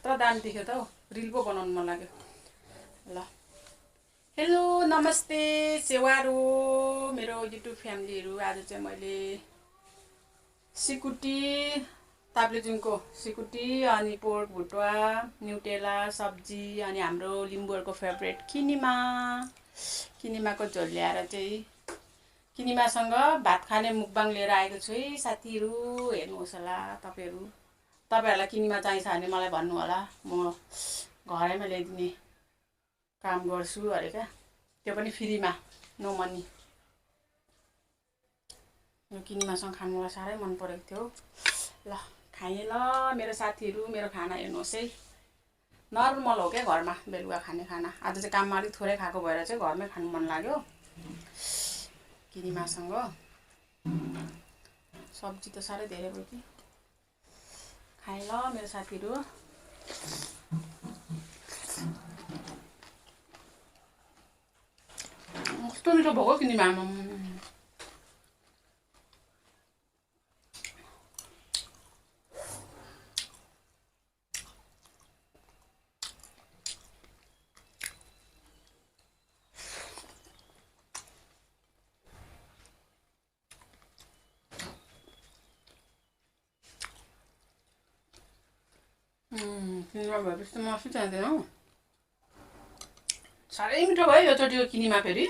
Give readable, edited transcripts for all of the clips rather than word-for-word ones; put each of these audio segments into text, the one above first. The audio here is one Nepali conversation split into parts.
कत्रो दामी देख्यो त हौ रिल पो बनाउनु मन लाग्यो ल हेलो नमस्ते सेवारो मेरो युट्युब फ्यामिलीहरू आज चाहिँ मैले सिकुटी ताप्लेजुङको सिकुटी अनि पोर्क भुटुवा न्युटेला सब्जी अनि हाम्रो लिम्बूहरूको फेभरेट किनिमाको झोल ल्याएर चाहिँ किनिमासँग भात खाने मुकबाङ लिएर आएको छु है साथीहरू हेर्नुहोस् होला तपाईँहरूलाई किनिमा चाहिन्छ भने मलाई भन्नु होला म घरैमा ल्याइदिने काम गर्छु अरे क्या त्यो पनि फ्रीमा नो मनी यो किनिमासँग खानु मलाई साह्रै मन परेको थियो ल खाएँ ल मेरो साथीहरू मेरो खाना हेर्नुहोस् है नर्मल हो क्या घरमा बेलुका खाने खाना आज चाहिँ काममा अलिक थोरै खाएको भएर चाहिँ घरमै खानु मन लाग्यो किनिमासँग सब्जी त साह्रै धेरै भयो कि खाएँ ल मेरो साथीहरू कस्तो मिठो भएको किनिमा किनिमा भएपछि त मासु चाहिँदैन हौ साह्रै मिठो भयो योचोटि यो किनिमा फेरि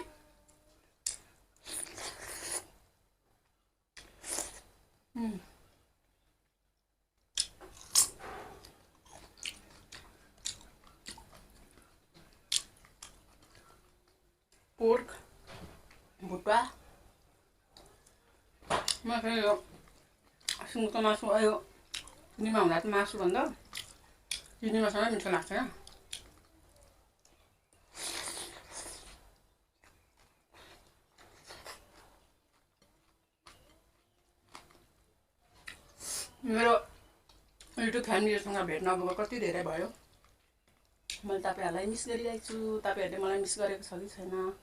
पोर्क भुटुवा म फेरि यो सुँगुरको मासु यो किनिमा हुँदा चाहिँ मासुभन्दा किनिमासँग मिठो लाग्छ क्या मेरो युट्युब फ्यामिलीहरूसँग भेट नभएको कति धेरै भयो मैले तपाईँहरूलाई मिस गरिरहेको छु तपाईँहरूले मलाई मिस गरेको छ कि छैन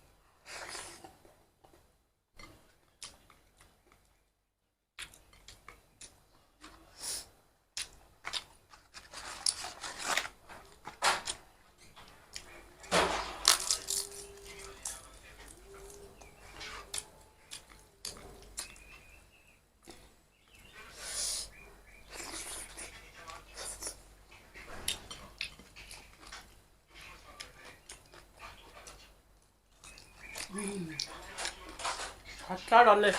खट्टा डल्ले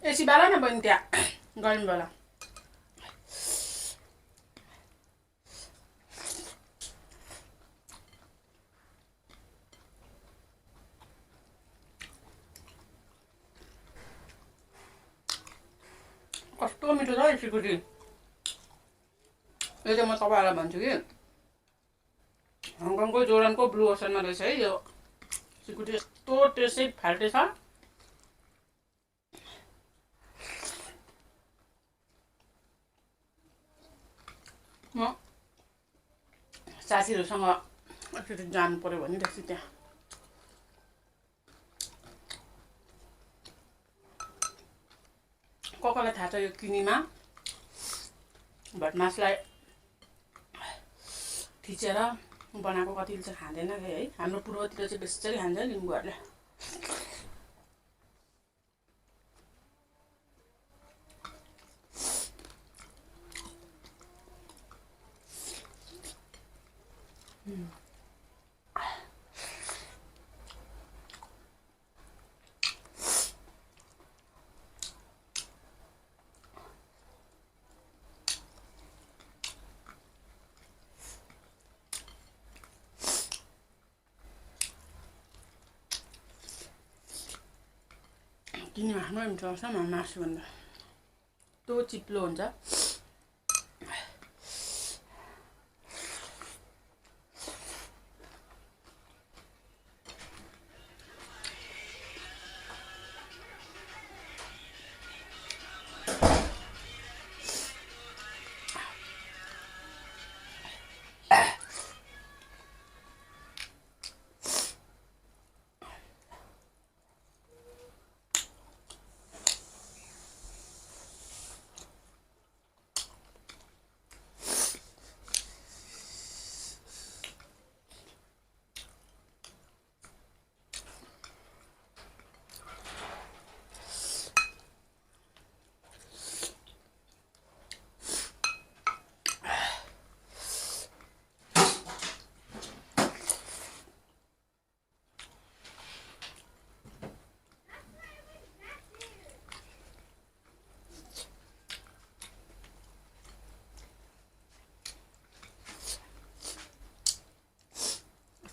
एसी बाला न बहिनी त्यहाँ गर्मी बेला कस्तो मिठो छ है सिकुटी यो चाहिँ म तपाईँहरूलाई भन्छु कि हङकङको जोर्डनको ब्लू ओसनमा रहेछ है यो सिकुटी यस्तो टेस्टै फाल्टे छ म साथीहरूसँग एकचोटि जानु पर्यो भनिरहेको छु त्यहाँ कसलाई थाहा छ यो किनिमा भटमासलाई थिचेर बनाएको कतिले चाहिँ खाँदैन है हाम्रो पूर्वतिर चाहिँ बेसी खान्छ लिम्बूहरूले किनिमा खानु मिठो लाग्छ मासुभन्दा त्यो चिप्लो हुन्छ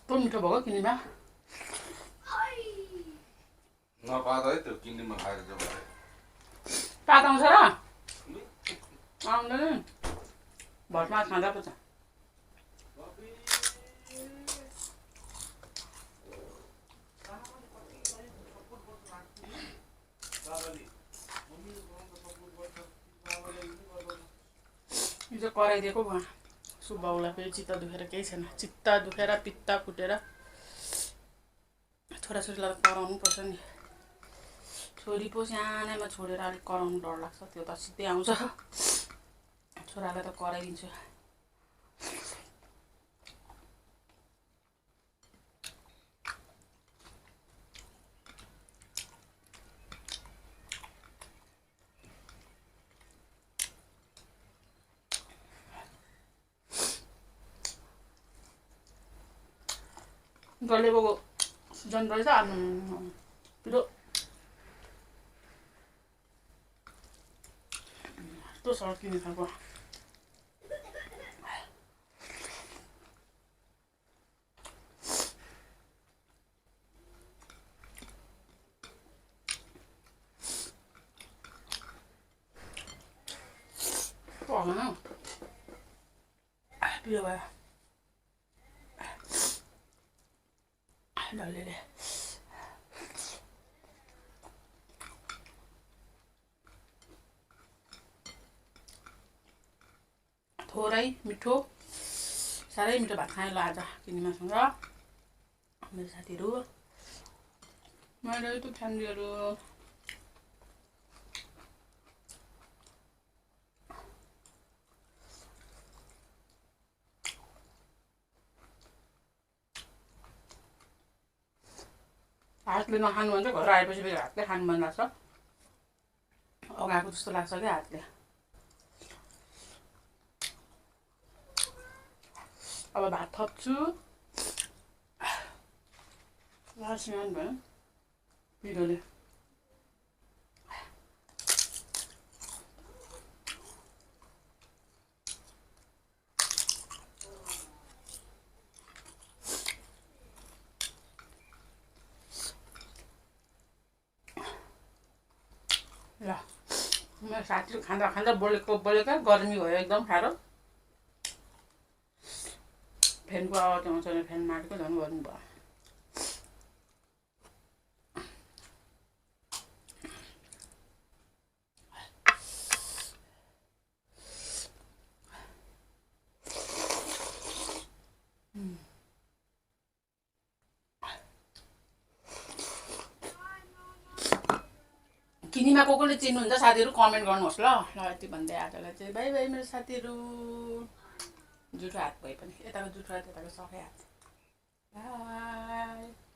कस्तो मिठो भयो किनिमा नपाउँदा है त्यो किनिमा खाएर जाउँ पात आउँछ र आउँदैन भटमास खाँदा पो छ हिजो कराइदिएको उहाँ सुबाउलाई फेरि चित्त दुखेर केही छैन चित्त दुखेर पित्त फुटेर छोराछोरीलाई त कराउनु पर्छ नि छोरी पो सानैमा छोडेर अलिक कराउनु डर लाग्छ त्यो त सिधै आउँछ छोरालाई त कराइदिन्छु गलेको सिजन रहेछ पिरो यस्तो सड्किने खालको पिरो भयो डल्ले थोरै मिठो साह्रै मिठो भात खाएँ ल आज किनिमासँग मेरो साथीहरू मेरो युट्युब फ्यामिलीहरू हातले नखानु भन्छ घर आएपछि फेरि हातले खानु मन लाग्छ अगाएको जस्तो लाग्छ क्या हातले अब भात थप्छु लासिमान भयो पिरोले ल मेरो साथीले खाँदा खाँदा बोलेको गर्मी भयो एकदम साह्रो फ्यानको आवाज आउँछ भने फ्यान मारेको झन् गर्नु भयो किनिमा कसले चिन्नुहुन्छ साथीहरू कमेन्ट गर्नुहोस् ल यति भन्दै आजलाई चाहिँ बाई बाई मेरो साथीहरू जुठो हात भए पनि यताको जुठो हात यताको सफै हात बाई